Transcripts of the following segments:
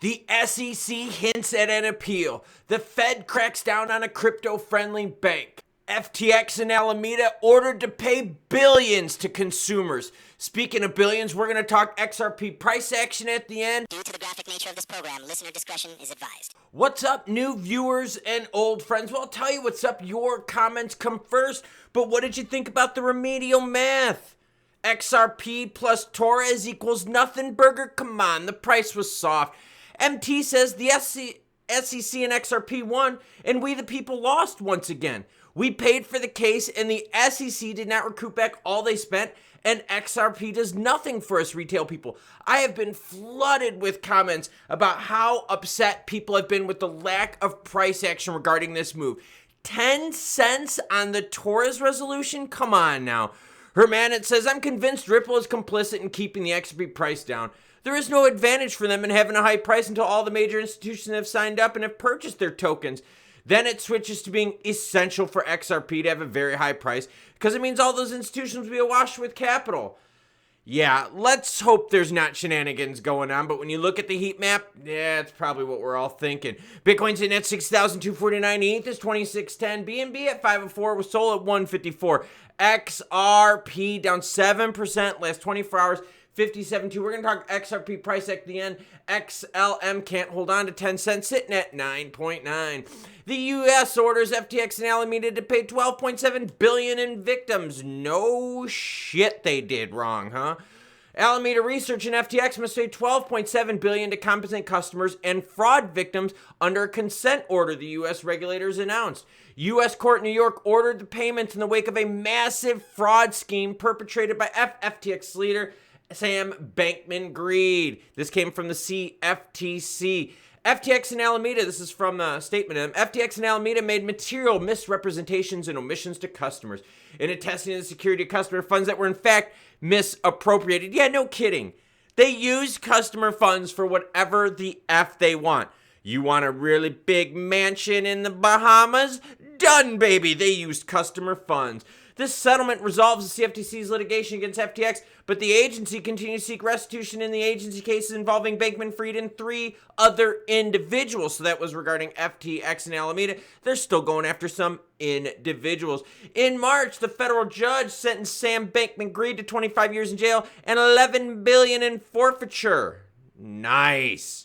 The SEC hints at an appeal. The Fed cracks down on a crypto-friendly bank. FTX and Alameda ordered to pay billions to consumers. Speaking of billions, we're going to talk XRP price action at the end. Due to the graphic nature of this program, listener discretion is advised. What's up, new viewers and old friends? Well, I'll tell you what's up. Your comments come first. But what did you think about the remedial math? XRP plus Torres equals nothing burger? Come on, the price was soft. MT says the SEC and XRP won, and we the people lost once again. We paid for the case, and the SEC did not recoup back all they spent, and XRP does nothing for us retail people. I have been flooded with comments about how upset people have been with the lack of price action regarding this move. 10 cents on the Torres resolution? Come on now. Hermanit says, I'm convinced Ripple is complicit in keeping the XRP price down. There is no advantage for them in having a high price until all the major institutions have signed up and have purchased their tokens. Then it switches to being essential for XRP to have a very high price because it means all those institutions will be awash with capital. Yeah, let's hope there's not shenanigans going on, but when you look at the heat map, yeah, it's probably what we're all thinking. Bitcoin's in at 6,249, ETH is 2610, BNB at 504, with SOL at 154. XRP down 7% last 24 hours. 57.2. We're going to talk XRP price at the end. XLM can't hold on to 10 cents, sitting at 9.9. The U.S. orders FTX and Alameda to pay $12.7 billion in victims. No shit they did wrong, huh? Alameda Research and FTX must pay $12.7 billion to compensate customers and fraud victims under a consent order the U.S. regulators announced. U.S. Court in New York ordered the payments in the wake of a massive fraud scheme perpetrated by FTX leader Sam Bankman-Fried. This came from the CFTC. FTX and Alameda, this is from a statement of them. FTX and Alameda made material misrepresentations and omissions to customers in attesting to the security of customer funds that were in fact misappropriated. Yeah, no kidding. They use customer funds for whatever the F they want. You want a really big mansion in the Bahamas? Done, baby. They used customer funds. This settlement resolves the CFTC's litigation against FTX, but the agency continues to seek restitution in the agency cases involving Bankman-Fried and 3 other individuals. So that was regarding FTX and Alameda. They're still going after some individuals. In March, the federal judge sentenced Sam Bankman-Fried to 25 years in jail and $11 billion in forfeiture. Nice.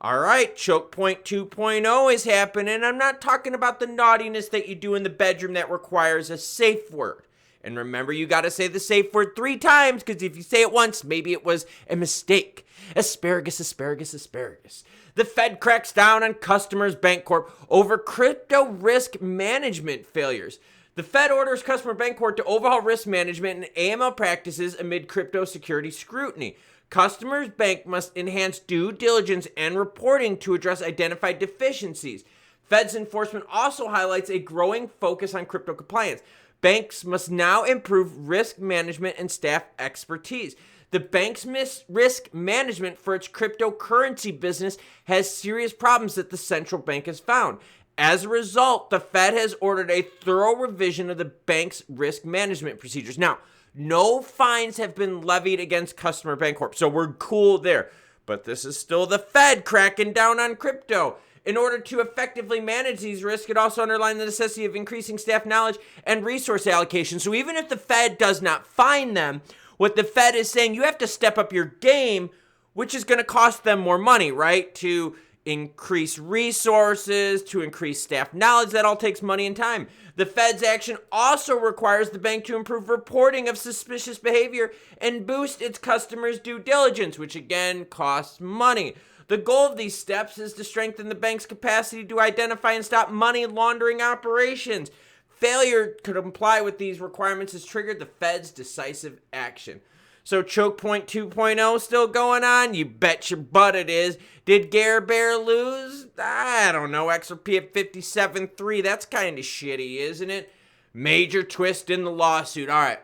All right, Choke Point 2.0 is happening. I'm not talking about the naughtiness that you do in the bedroom that requires a safe word. And remember, you got to say the safe word 3 times, because if you say it once, maybe it was a mistake. Asparagus, asparagus, asparagus. The Fed cracks down on Customers Bancorp over crypto risk management failures. The Fed orders Customer Bancorp to overhaul risk management and AML practices amid crypto security scrutiny. Customers Bank must enhance due diligence and reporting to address identified deficiencies. Fed's enforcement also highlights a growing focus on crypto compliance. Banks must now improve risk management and staff expertise. The bank's risk management for its cryptocurrency business has serious problems that the central bank has found. As a result, the Fed has ordered a thorough revision of the bank's risk management procedures. Now, no fines have been levied against Customer Bancorp, so we're cool there. But this is still the Fed cracking down on crypto. In order to effectively manage these risks, it also underlined the necessity of increasing staff knowledge and resource allocation. So even if the Fed does not fine them, what the Fed is saying, you have to step up your game, which is going to cost them more money, right? To increase resources, to increase staff knowledge, that all takes money and time. The Fed's action also requires the bank to improve reporting of suspicious behavior and boost its customers' due diligence, which again costs money. The goal of these steps is to strengthen the bank's capacity to identify and stop money laundering operations. Failure to comply with these requirements has triggered the Fed's decisive action. So Choke Point 2.0 still going on? You bet your butt it is. Did Gare Bear lose? I don't know. XRP at 57.3. That's kind of shitty, isn't it? Major twist in the lawsuit. All right.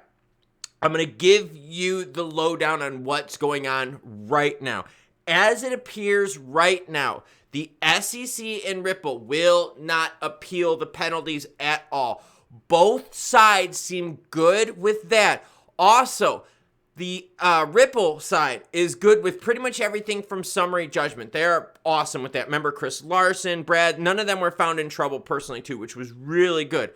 I'm going to give you the lowdown on what's going on right now. As it appears right now, the SEC and Ripple will not appeal the penalties at all. Both sides seem good with that. Also, The Ripple side is good with pretty much everything from summary judgment. They're awesome with that. Remember Chris Larson, Brad, none of them were found in trouble personally too, which was really good.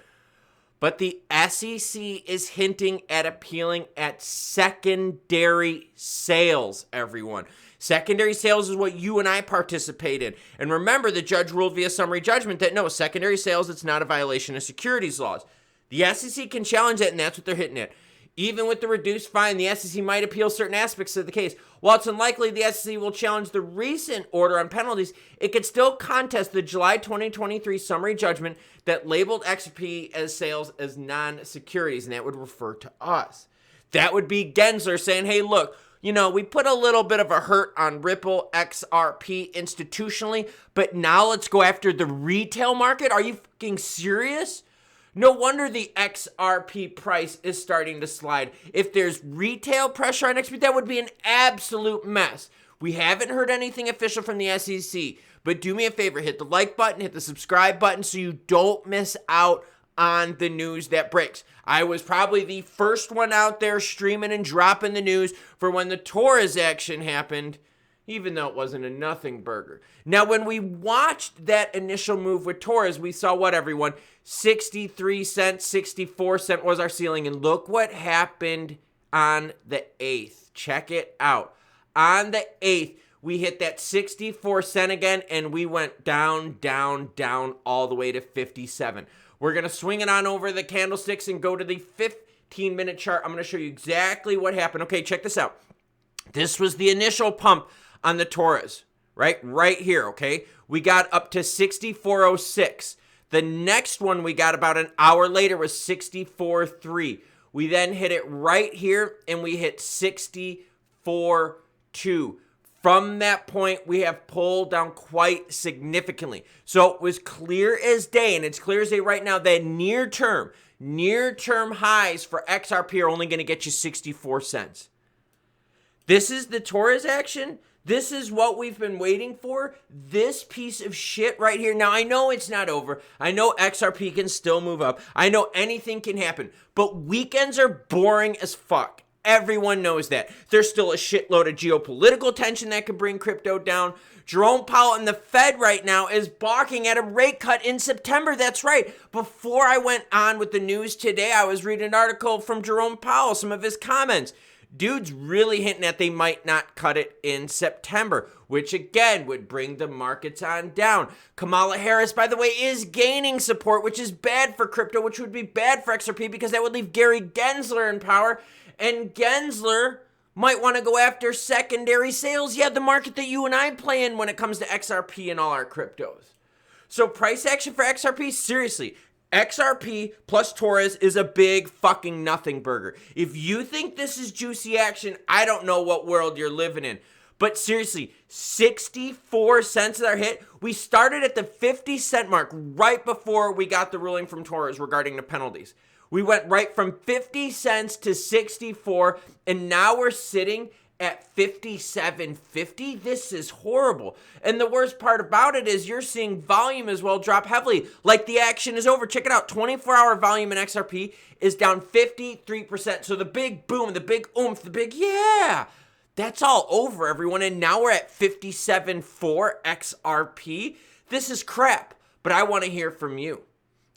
But the SEC is hinting at appealing at secondary sales, everyone. Secondary sales is what you and I participate in. And remember, the judge ruled via summary judgment that no, secondary sales, it's not a violation of securities laws. The SEC can challenge it, and that's what they're hitting at. Even with the reduced fine, the SEC might appeal certain aspects of the case. While it's unlikely the SEC will challenge the recent order on penalties, it could still contest the July 2023 summary judgment that labeled XRP as sales as non-securities, and that would refer to us. That would be Gensler saying, hey, look, you know, we put a little bit of a hurt on Ripple XRP institutionally, but now let's go after the retail market? Are you fucking serious? No wonder the XRP price is starting to slide. If there's retail pressure on XRP, that would be an absolute mess. We haven't heard anything official from the SEC, but do me a favor, hit the like button, hit the subscribe button so you don't miss out on the news that breaks. I was probably the first one out there streaming and dropping the news for when the Torres action happened, even though it wasn't a nothing burger. Now, when we watched that initial move with Torres, we saw what, everyone? 63 cents, 64 cents was our ceiling. And look what happened on the 8th. Check it out. On the 8th, we hit that 64 cent again, and we went down, down, down all the way to 57. We're going to swing it on over the candlesticks and go to the 15-minute chart. I'm going to show you exactly what happened. Okay, check this out. This was the initial pump on the Torres, right here, okay? We got up to 64.06. The next one we got about an hour later was 64.3. We then hit it right here, and we hit 64.2. From that point, we have pulled down quite significantly. So it was clear as day, and it's clear as day right now that near-term highs for XRP are only going to get you 64 cents. This is the Torres action. This is what we've been waiting for. This piece of shit right here. Now, I know it's not over. I know XRP can still move up. I know anything can happen. But weekends are boring as fuck. Everyone knows that. There's still a shitload of geopolitical tension that could bring crypto down. Jerome Powell and the Fed right now is balking at a rate cut in September. That's right. Before I went on with the news today, I was reading an article from Jerome Powell, some of his comments. Dude's really hinting that they might not cut it in September, which again would bring the markets on down. Kamala Harris, by the way, is gaining support, which is bad for crypto, which would be bad for XRP because that would leave Gary Gensler in power. And Gensler might want to go after secondary sales. Yeah, the market that you and I play in when it comes to XRP and all our cryptos. So price action for XRP, seriously. XRP plus Torres is a big fucking nothing burger. If you think this is juicy action, I don't know what world you're living in. But seriously, 64 cents is our hit. We started at the 50 cent mark right before we got the ruling from Torres regarding the penalties. We went right from 50 cents to 64, and now we're sitting at 57.50. This is horrible. And the worst part about it is you're seeing volume as well drop heavily. Like the action is over. Check it out. 24-hour volume in XRP is down 53%. So the big boom, the big oomph, the big yeah, that's all over, everyone. And now we're at 57.4 XRP. This is crap, but I want to hear from you.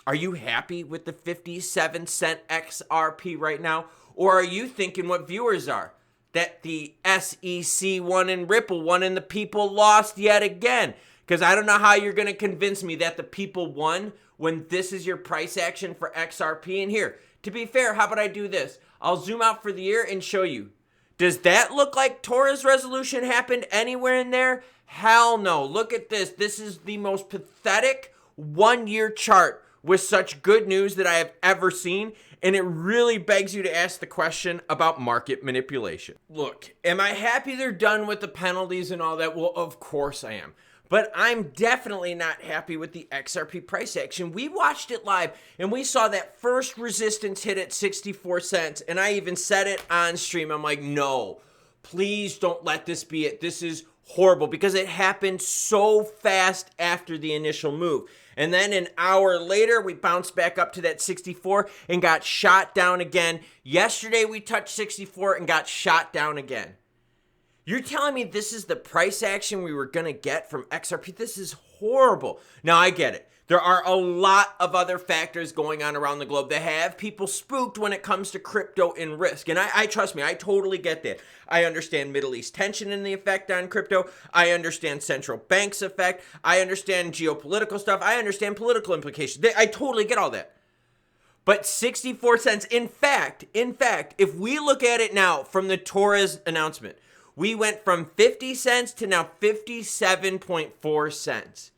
Are you happy with the 57 cent XRP right now? Or are you thinking what viewers are? That the SEC won and Ripple won and the people lost yet again? Because I don't know how you're going to convince me that the people won when this is your price action for XRP. And here, to be fair, how about I do this? I'll zoom out for the year and show you. Does that look like Torres resolution happened anywhere in there? Hell no. Look at this. This is the most pathetic one-year chart with such good news that I have ever seen, and it really begs you to ask the question about market manipulation. Look, am I happy they're done with the penalties and all that? Well, of course I am. But I'm definitely not happy with the XRP price action. We watched it live, and we saw that first resistance hit at 64 cents, and I even said it on stream. I'm like, no, please don't let this be it. This is horrible because it happened so fast after the initial move. And then an hour later, we bounced back up to that 64 and got shot down again. Yesterday, we touched 64 and got shot down again. You're telling me this is the price action we were going to get from XRP? This is horrible. Now, I get it. There are a lot of other factors going on around the globe that have people spooked when it comes to crypto and risk. And I trust me, I totally get that. I understand Middle East tension and the effect on crypto. I understand central banks' effect. I understand geopolitical stuff. I understand political implications. I totally get all that. But 64 cents, in fact, if we look at it now from the Torres announcement, we went from 50 cents to now 57.4 cents.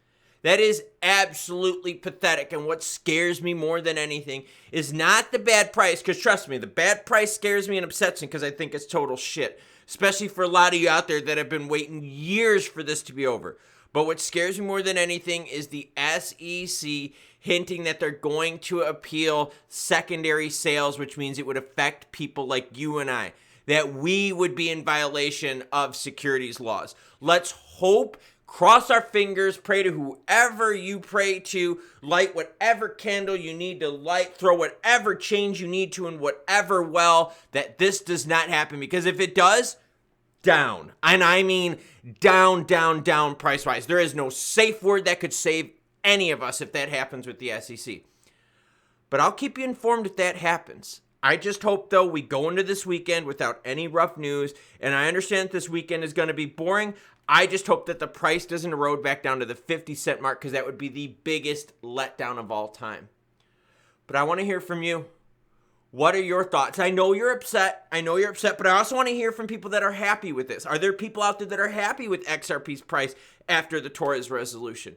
That is absolutely pathetic. And what scares me more than anything is not the bad price, because trust me, the bad price scares me and upsets me because I think it's total shit, especially for a lot of you out there that have been waiting years for this to be over. But what scares me more than anything is the SEC hinting that they're going to appeal secondary sales, which means it would affect people like you and I, that we would be in violation of securities laws. Let's hope, cross our fingers, pray to whoever you pray to, light whatever candle you need to light, throw whatever change you need to in whatever well, that this does not happen. Because if it does, down. And I mean down, down, down price-wise. There is no safe word that could save any of us if that happens with the SEC. But I'll keep you informed if that happens. I just hope, though, we go into this weekend without any rough news. And I understand that this weekend is going to be boring. I just hope that the price doesn't erode back down to the 50 cent mark, because that would be the biggest letdown of all time. But I want to hear from you. What are your thoughts? I know you're upset. But I also want to hear from people that are happy with this. Are there people out there that are happy with XRP's price after the Torres resolution?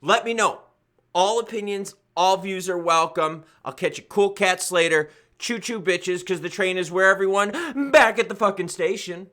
Let me know. All opinions, all views are welcome. I'll catch you cool cats later. Choo-choo bitches, because the train is where everyone back at the fucking station.